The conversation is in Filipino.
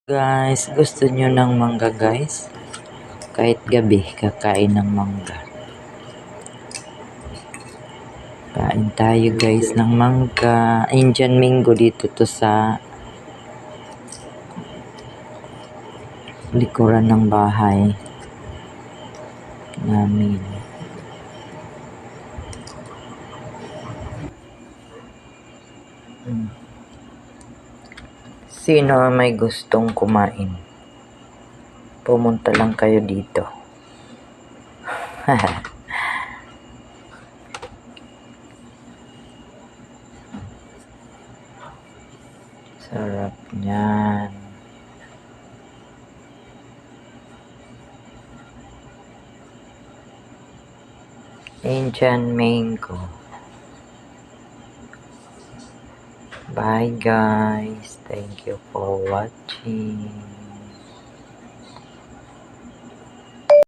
Guys, gusto nyo ng mangga guys? Kahit gabi, kakain ng mangga. Kain tayo guys ng mangga. Indian mango dito to sa likuran ng bahay namin. Sino may gustong kumain? Pumunta lang kayo dito. Sarap niyan. Indian mango. Bye guys. Thank you for watching.